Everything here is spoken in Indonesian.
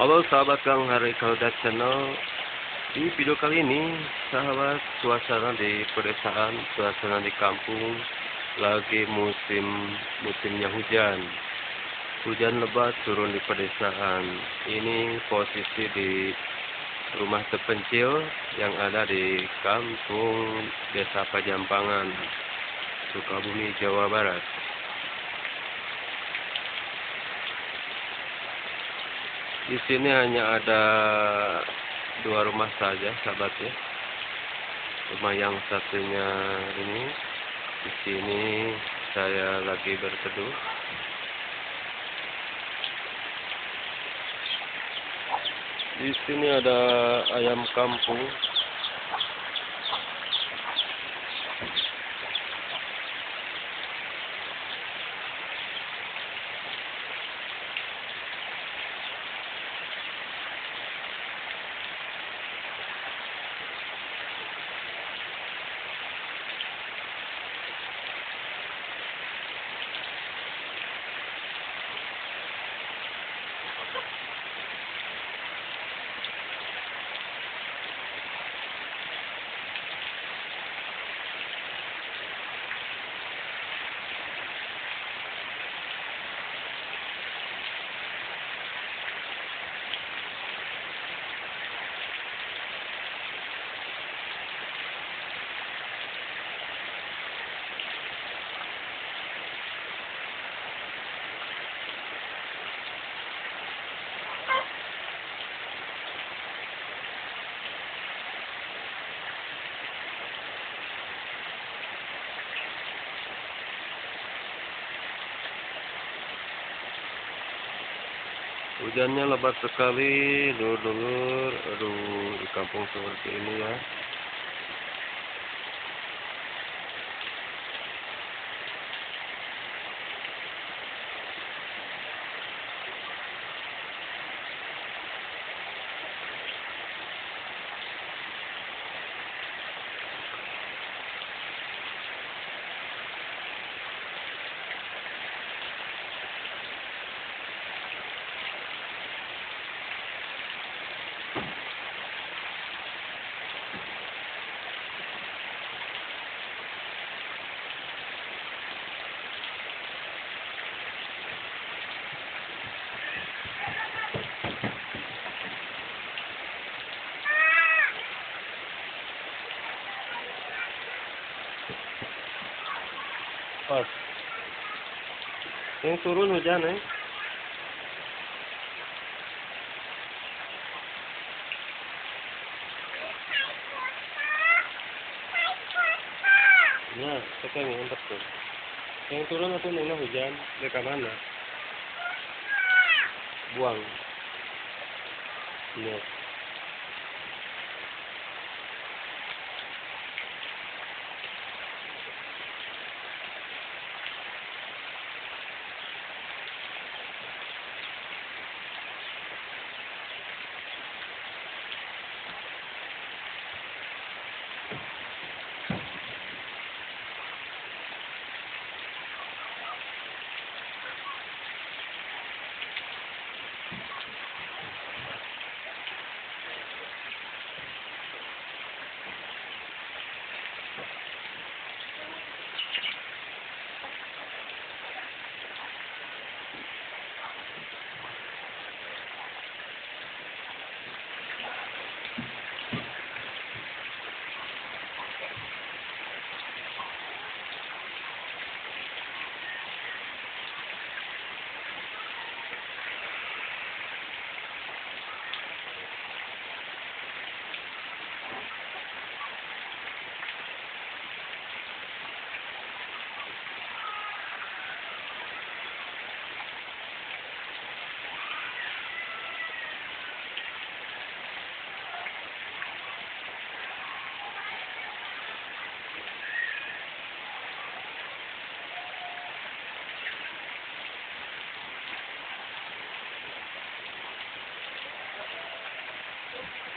Halo sahabat Kang Hari Kaudat Channel. Di video kali ini, sahabat, suasana di pedesaan, suasana di kampung lagi musimnya hujan. Hujan lebat turun di pedesaan. Ini posisi di rumah terpencil yang ada di kampung Desa Pajampangan, Sukabumi, Jawa Barat. Di sini hanya ada 2 rumah saja, sahabat ya. Rumah yang satunya ini, di sini saya lagi berteduh. Di sini ada ayam kampung. Hujannya lebat sekali, dulur-dulur. Aduh, di kampung seperti ini ya. Pas. Yang turun hujan ya. Nah, sekarang yang betul. Yang turun atau mana hujan? Dekat mana? Buang. Lihat.